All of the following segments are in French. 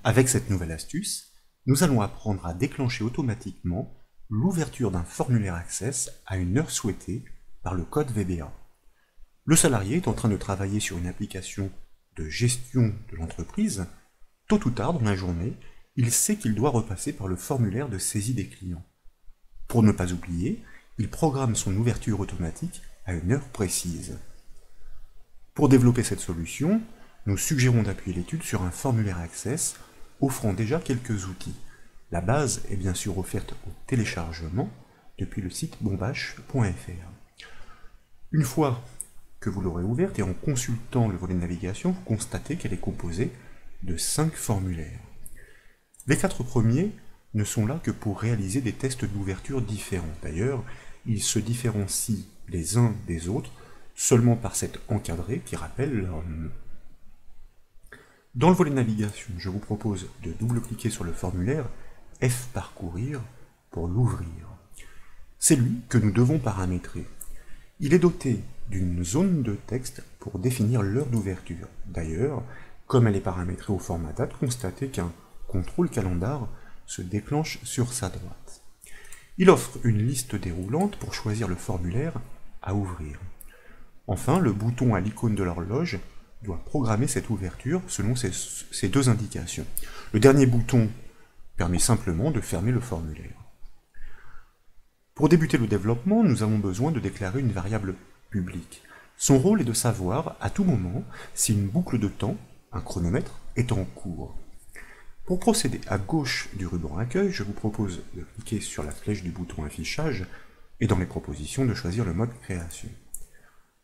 Avec cette nouvelle astuce, nous allons apprendre à déclencher automatiquement l'ouverture d'un formulaire Access à une heure souhaitée par le code VBA. Le salarié est en train de travailler sur une application de gestion de l'entreprise. Tôt ou tard dans la journée, il sait qu'il doit repasser par le formulaire de saisie des clients. Pour ne pas oublier, il programme son ouverture automatique à une heure précise. Pour développer cette solution, nous suggérons d'appuyer l'étude sur un formulaire Access offrant déjà quelques outils. La base est bien sûr offerte au téléchargement depuis le site bombache.fr. Une fois que vous l'aurez ouverte et en consultant le volet de navigation, vous constatez qu'elle est composée de 5 formulaires. Les 4 premiers ne sont là que pour réaliser des tests d'ouverture différents. D'ailleurs, ils se différencient les uns des autres seulement par cet encadré qui rappelle leur nom. Dans le volet de navigation, je vous propose de double-cliquer sur le formulaire F parcourir pour l'ouvrir. C'est lui que nous devons paramétrer. Il est doté d'une zone de texte pour définir l'heure d'ouverture. D'ailleurs, comme elle est paramétrée au format date, constatez qu'un contrôle calendar se déclenche sur sa droite. Il offre une liste déroulante pour choisir le formulaire à ouvrir. Enfin, le bouton à l'icône de l'horloge doit programmer cette ouverture selon ces 2 indications. Le dernier bouton permet simplement de fermer le formulaire. Pour débuter le développement, nous avons besoin de déclarer une variable publique. Son rôle est de savoir à tout moment si une boucle de temps, un chronomètre, est en cours. Pour procéder, à gauche du ruban Accueil, je vous propose de cliquer sur la flèche du bouton Affichage et dans les propositions de choisir le mode Création.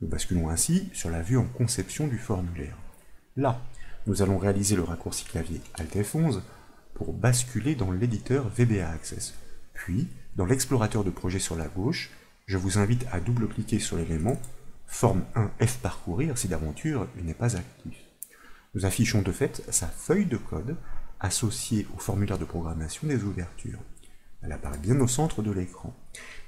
Nous basculons ainsi sur la vue en conception du formulaire. Là, nous allons réaliser le raccourci clavier Alt F11 pour basculer dans l'éditeur VBA Access. Puis, dans l'explorateur de projet sur la gauche, je vous invite à double-cliquer sur l'élément Forme 1 F parcourir si d'aventure il n'est pas actif. Nous affichons de fait sa feuille de code associée au formulaire de programmation des ouvertures. Elle apparaît bien au centre de l'écran.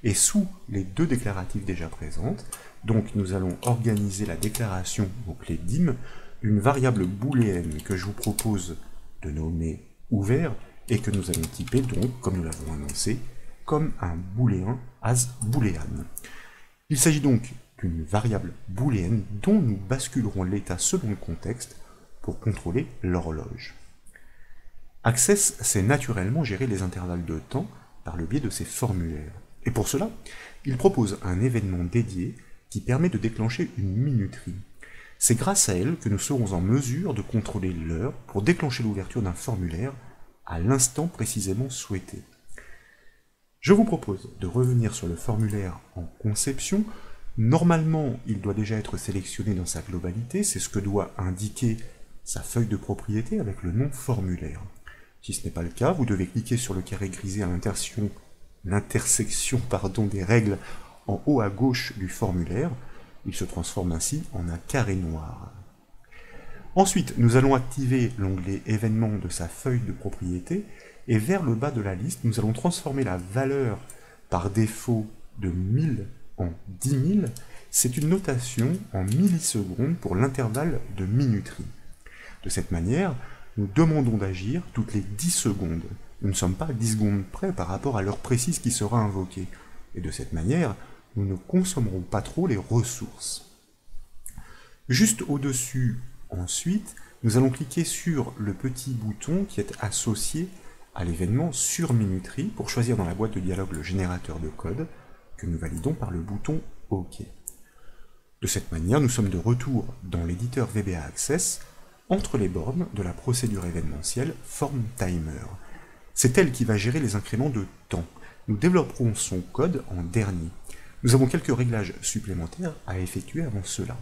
Et sous les 2 déclaratifs déjà présentes, donc nous allons organiser la déclaration mot-clé dim d'une variable booléenne que je vous propose de nommer ouvert et que nous allons typer donc, comme nous l'avons annoncé, comme un booléen as boolean. Il s'agit donc d'une variable booléenne dont nous basculerons l'état selon le contexte pour contrôler l'horloge. Access sait naturellement gérer les intervalles de temps par le biais de ses formulaires. Et pour cela, il propose un événement dédié qui permet de déclencher une minuterie. C'est grâce à elle que nous serons en mesure de contrôler l'heure pour déclencher l'ouverture d'un formulaire à l'instant précisément souhaité. Je vous propose de revenir sur le formulaire en conception. Normalement, il doit déjà être sélectionné dans sa globalité, c'est ce que doit indiquer sa feuille de propriété avec le nom formulaire. Si ce n'est pas le cas, vous devez cliquer sur le carré grisé à l'intersection des règles en haut à gauche du formulaire. Il se transforme ainsi en un carré noir. Ensuite, nous allons activer l'onglet événements de sa feuille de propriété et vers le bas de la liste, nous allons transformer la valeur par défaut de 1000 en 10 000. C'est une notation en millisecondes pour l'intervalle de minuterie. De cette manière, nous demandons d'agir toutes les 10 secondes. Nous ne sommes pas à 10 secondes près par rapport à l'heure précise qui sera invoquée. Et de cette manière, nous ne consommerons pas trop les ressources. Juste au-dessus, ensuite, nous allons cliquer sur le petit bouton qui est associé à l'événement sur minuterie pour choisir dans la boîte de dialogue le générateur de code que nous validons par le bouton OK. De cette manière, nous sommes de retour dans l'éditeur VBA Access entre les bornes de la procédure événementielle Form Timer. C'est elle qui va gérer les incréments de temps. Nous développerons son code en dernier. Nous avons quelques réglages supplémentaires à effectuer avant cela.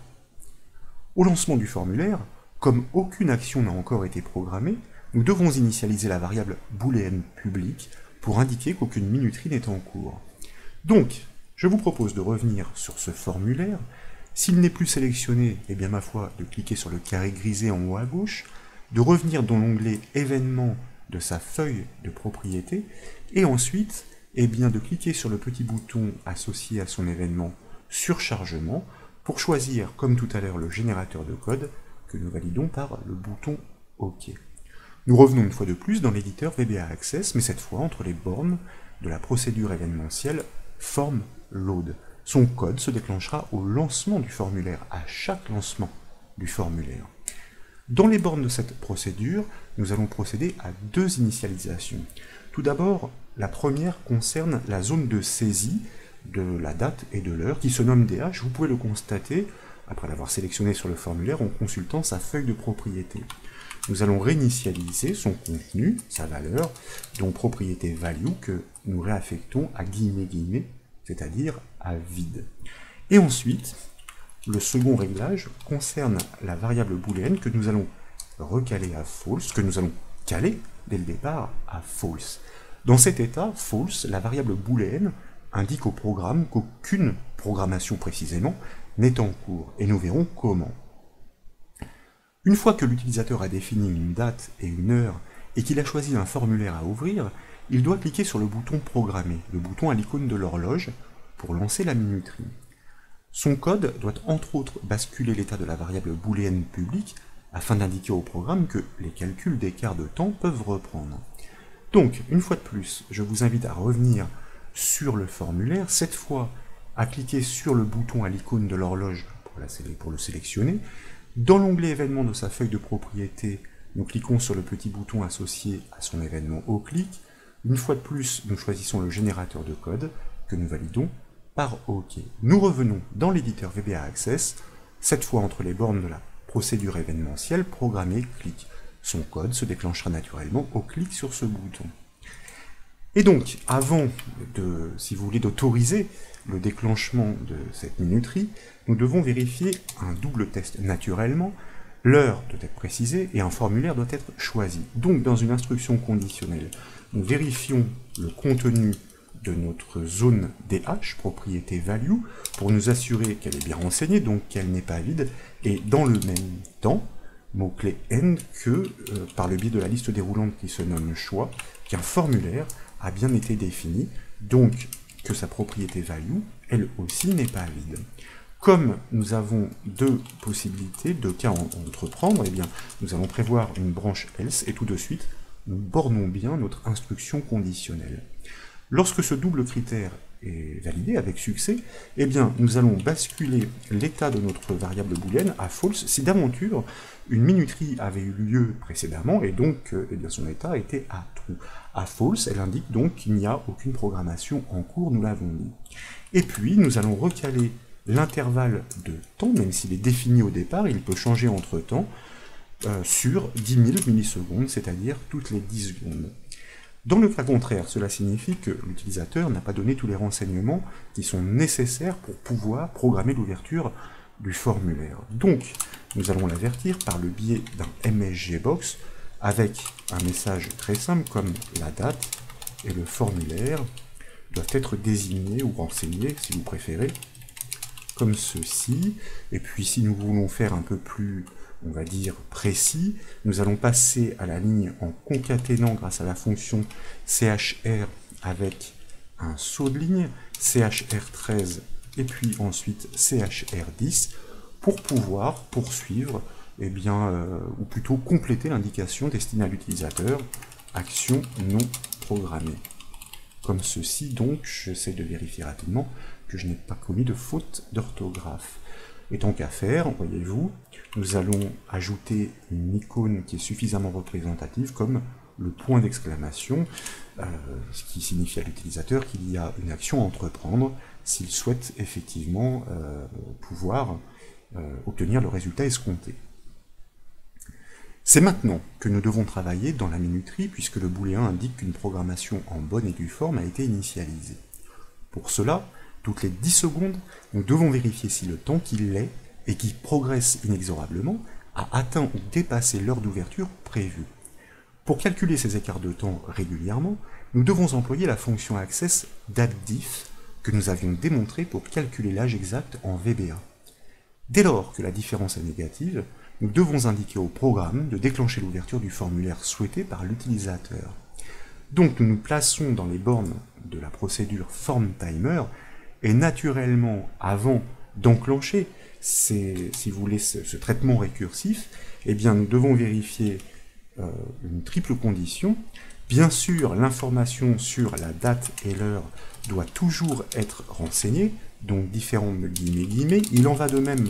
Au lancement du formulaire, comme aucune action n'a encore été programmée, nous devons initialiser la variable booléenne publique pour indiquer qu'aucune minuterie n'est en cours. Donc, je vous propose de revenir sur ce formulaire. S'il n'est plus sélectionné, eh bien ma foi, de cliquer sur le carré grisé en haut à gauche, de revenir dans l'onglet événements de sa feuille de propriété, et ensuite, eh bien de cliquer sur le petit bouton associé à son événement surchargement pour choisir, comme tout à l'heure, le générateur de code que nous validons par le bouton OK. Nous revenons une fois de plus dans l'éditeur VBA Access, mais cette fois entre les bornes de la procédure événementielle form load. Son code se déclenchera au lancement du formulaire, à chaque lancement du formulaire. Dans les bornes de cette procédure, nous allons procéder à deux initialisations. Tout d'abord, la première concerne la zone de saisie de la date et de l'heure qui se nomme DH. Vous pouvez le constater après l'avoir sélectionné sur le formulaire en consultant sa feuille de propriété. Nous allons réinitialiser son contenu, sa valeur, dont propriété value que nous réaffectons à guillemets, c'est-à-dire à vide. Et ensuite, le second réglage concerne la variable booléenne que nous allons recaler à false, que nous allons caler dès le départ à false. Dans cet état, false, la variable booléenne indique au programme qu'aucune programmation précisément n'est en cours, et nous verrons comment. Une fois que l'utilisateur a défini une date et une heure et qu'il a choisi un formulaire à ouvrir, il doit cliquer sur le bouton « Programmer », le bouton à l'icône de l'horloge, pour lancer la minuterie. Son code doit entre autres basculer l'état de la variable booléenne publique afin d'indiquer au programme que les calculs d'écart de temps peuvent reprendre. Donc, une fois de plus, je vous invite à revenir sur le formulaire, cette fois à cliquer sur le bouton à l'icône de l'horloge pour le sélectionner. Dans l'onglet événement de sa feuille de propriété, nous cliquons sur le petit bouton associé à son événement au clic. Une fois de plus, nous choisissons le générateur de code que nous validons par OK. Nous revenons dans l'éditeur VBA Access, cette fois entre les bornes de la procédure événementielle, programmer, clic. Son code se déclenchera naturellement au clic sur ce bouton. Et donc, avant si vous voulez, d'autoriser le déclenchement de cette minuterie, nous devons vérifier un double test naturellement, l'heure doit être précisée et un formulaire doit être choisi. Donc, dans une instruction conditionnelle, nous vérifions le contenu de notre zone DH, propriété value, pour nous assurer qu'elle est bien renseignée, donc qu'elle n'est pas vide, et dans le même temps, mot-clé end, que par le biais de la liste déroulante qui se nomme choix, qu'un formulaire a bien été défini, donc que sa propriété value, elle aussi, n'est pas vide. Comme nous avons deux possibilités, deux cas à entreprendre, eh bien, nous allons prévoir une branche else, et tout de suite, nous bornons bien notre instruction conditionnelle. Lorsque ce double critère est validé avec succès, eh bien, nous allons basculer l'état de notre variable booléenne à false si d'aventure une minuterie avait eu lieu précédemment et donc eh bien, son état était à true. À false, elle indique donc qu'il n'y a aucune programmation en cours, nous l'avons dit. Et puis, nous allons recaler l'intervalle de temps, même s'il est défini au départ, il peut changer entre temps, sur 10 000 millisecondes, c'est-à-dire toutes les 10 secondes. Dans le cas contraire, cela signifie que l'utilisateur n'a pas donné tous les renseignements qui sont nécessaires pour pouvoir programmer l'ouverture du formulaire. Donc, nous allons l'avertir par le biais d'un MSGbox avec un message très simple comme la date et le formulaire doivent être désignés ou renseignés, si vous préférez, comme ceci. Et puis, si nous voulons faire un peu plus, on va dire, précis, nous allons passer à la ligne en concaténant grâce à la fonction CHR avec un saut de ligne, CHR13 et puis ensuite CHR10 pour pouvoir poursuivre, eh bien, ou plutôt compléter l'indication destinée à l'utilisateur, action non programmée. Comme ceci, donc, j'essaie de vérifier rapidement que je n'ai pas commis de faute d'orthographe. Et tant qu'à faire, voyez-vous, nous allons ajouter une icône qui est suffisamment représentative comme le point d'exclamation, ce qui signifie à l'utilisateur qu'il y a une action à entreprendre s'il souhaite effectivement pouvoir obtenir le résultat escompté. C'est maintenant que nous devons travailler dans la minuterie puisque le booléen indique qu'une programmation en bonne et due forme a été initialisée. Pour cela, toutes les 10 secondes, nous devons vérifier si le temps qui l'est et qui progresse inexorablement a atteint ou dépassé l'heure d'ouverture prévue. Pour calculer ces écarts de temps régulièrement, nous devons employer la fonction access datediff que nous avions démontrée pour calculer l'âge exact en VBA. Dès lors que la différence est négative, nous devons indiquer au programme de déclencher l'ouverture du formulaire souhaité par l'utilisateur. Donc nous nous plaçons dans les bornes de la procédure formTimer et naturellement, avant d'enclencher si vous voulez, ce traitement récursif, eh bien nous devons vérifier une triple condition. Bien sûr, l'information sur la date et l'heure doit toujours être renseignée, donc différentes guillemets. Il en va de même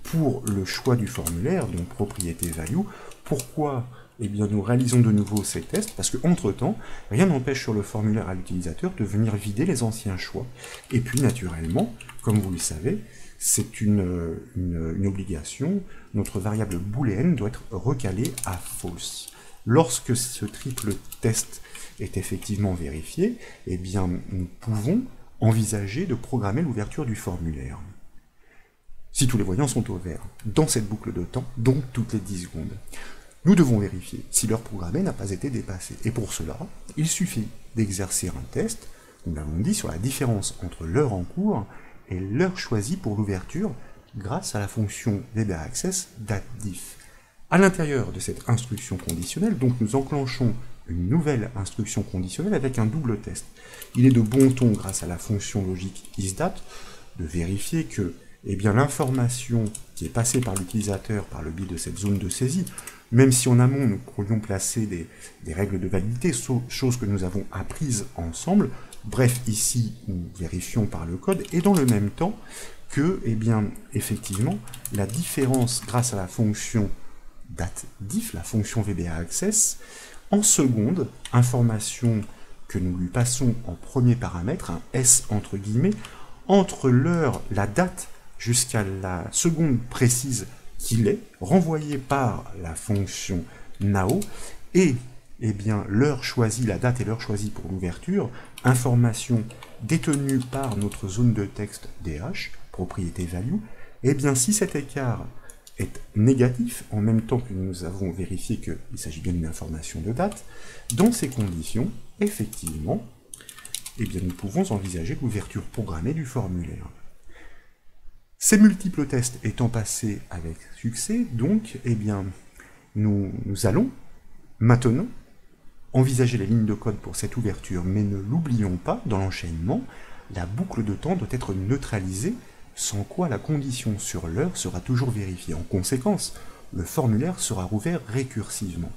pour le choix du formulaire, donc propriété value. Pourquoi? Eh bien, nous réalisons de nouveau ces tests, parce qu'entre-temps, rien n'empêche sur le formulaire à l'utilisateur de venir vider les anciens choix. Et puis, naturellement, comme vous le savez, c'est une obligation, notre variable booléenne doit être recalée à false. Lorsque ce triple test est effectivement vérifié, eh bien, nous pouvons envisager de programmer l'ouverture du formulaire. Si tous les voyants sont au vert, dans cette boucle de temps, donc toutes les 10 secondes. Nous devons vérifier si l'heure programmée n'a pas été dépassée. Et pour cela, il suffit d'exercer un test, nous l'avons dit, sur la différence entre l'heure en cours et l'heure choisie pour l'ouverture grâce à la fonction VBAccess datediff. À l'intérieur de cette instruction conditionnelle, donc nous enclenchons une nouvelle instruction conditionnelle avec un double test. Il est de bon ton, grâce à la fonction logique isDat, de vérifier que l'information qui est passée par l'utilisateur par le biais de cette zone de saisie, même si en amont nous pourrions placer des règles de validité, chose que nous avons apprises ensemble, bref, ici nous vérifions par le code, et dans le même temps que, effectivement, la différence grâce à la fonction datediff, la fonction VBAccess, en seconde, information que nous lui passons en premier paramètre, un S entre guillemets, entre l'heure, la date, jusqu'à la seconde précise qu'il est, renvoyé par la fonction now, et l'heure choisie, la date et l'heure choisie pour l'ouverture, information détenue par notre zone de texte DH, propriété value, si cet écart est négatif, en même temps que nous avons vérifié qu'il s'agit bien d'une information de date, dans ces conditions, effectivement, nous pouvons envisager l'ouverture programmée du formulaire. Ces multiples tests étant passés avec succès, donc, nous allons maintenant envisager les lignes de code pour cette ouverture, mais ne l'oublions pas, dans l'enchaînement, la boucle de temps doit être neutralisée, sans quoi la condition sur l'heure sera toujours vérifiée. En conséquence, le formulaire sera rouvert récursivement.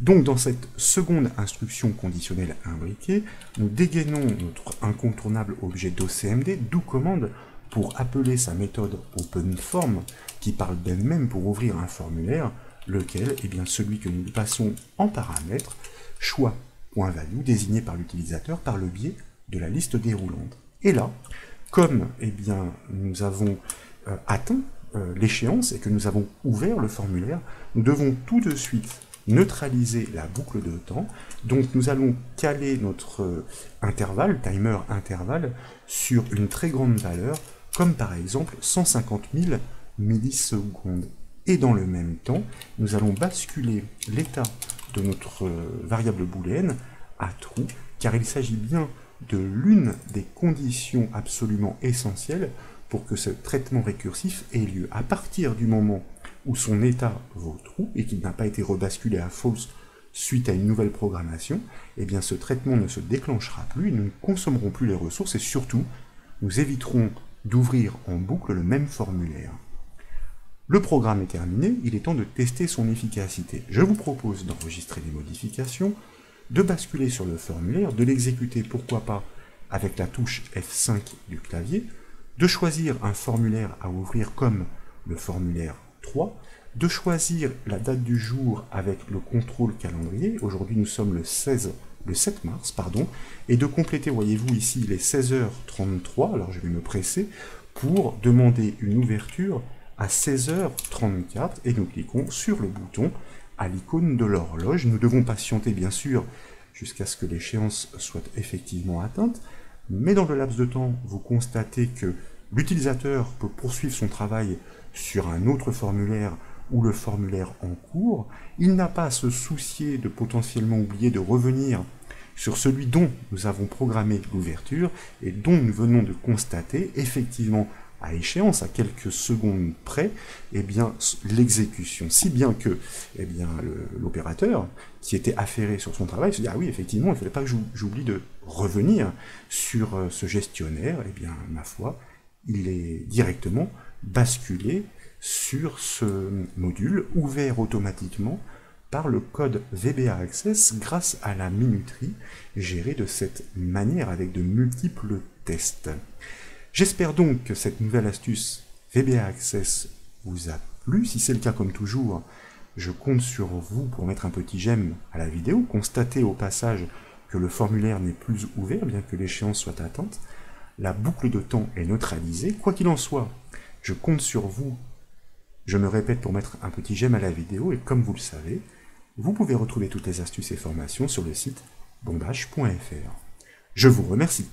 Donc, dans cette seconde instruction conditionnelle imbriquée, nous dégainons notre incontournable objet d'OCMD, doCommand, pour appeler sa méthode OpenForm, qui parle d'elle-même pour ouvrir un formulaire, lequel est bien celui que nous passons en paramètre, choix.value, désigné par l'utilisateur par le biais de la liste déroulante. Et là, comme nous avons atteint l'échéance et que nous avons ouvert le formulaire, nous devons tout de suite neutraliser la boucle de temps. Donc nous allons caler notre intervalle, timer intervalle, sur une très grande valeur, comme par exemple 150 000 millisecondes. Et dans le même temps, nous allons basculer l'état de notre variable booléenne à true, car il s'agit bien de l'une des conditions absolument essentielles pour que ce traitement récursif ait lieu. À partir du moment où son état vaut true et qu'il n'a pas été rebasculé à false suite à une nouvelle programmation, ce traitement ne se déclenchera plus, nous ne consommerons plus les ressources et surtout, nous éviterons d'ouvrir en boucle le même formulaire. Le programme est terminé, il est temps de tester son efficacité. Je vous propose d'enregistrer les modifications, de basculer sur le formulaire, de l'exécuter, pourquoi pas, avec la touche F5 du clavier, de choisir un formulaire à ouvrir comme le formulaire 3, de choisir la date du jour avec le contrôle calendrier, aujourd'hui nous sommes le 7 mars, et de compléter, voyez-vous ici, les 16h33, alors je vais me presser, pour demander une ouverture à 16h34, et nous cliquons sur le bouton à l'icône de l'horloge. Nous devons patienter, bien sûr, jusqu'à ce que l'échéance soit effectivement atteinte, mais dans le laps de temps, vous constatez que l'utilisateur peut poursuivre son travail sur un autre formulaire ou le formulaire en cours. Il n'a pas à se soucier de potentiellement oublier de revenir sur celui dont nous avons programmé l'ouverture et dont nous venons de constater effectivement à échéance, à quelques secondes près, l'exécution. Si bien que l'opérateur, qui était affairé sur son travail, se dit « Ah oui, effectivement, il ne fallait pas que j'oublie de revenir sur ce gestionnaire. » Ma foi, il est directement basculé sur ce module, ouvert automatiquement par le code VBA Access grâce à la minuterie gérée de cette manière avec de multiples tests. J'espère donc que cette nouvelle astuce VBA Access vous a plu. Si c'est le cas, comme toujours, je compte sur vous pour mettre un petit j'aime à la vidéo, constater au passage que le formulaire n'est plus ouvert, bien que l'échéance soit atteinte. La boucle de temps est neutralisée. Quoi qu'il en soit, je compte sur vous, je me répète, pour mettre un petit j'aime à la vidéo, et comme vous le savez, vous pouvez retrouver toutes les astuces et formations sur le site bondage.fr. Je vous remercie.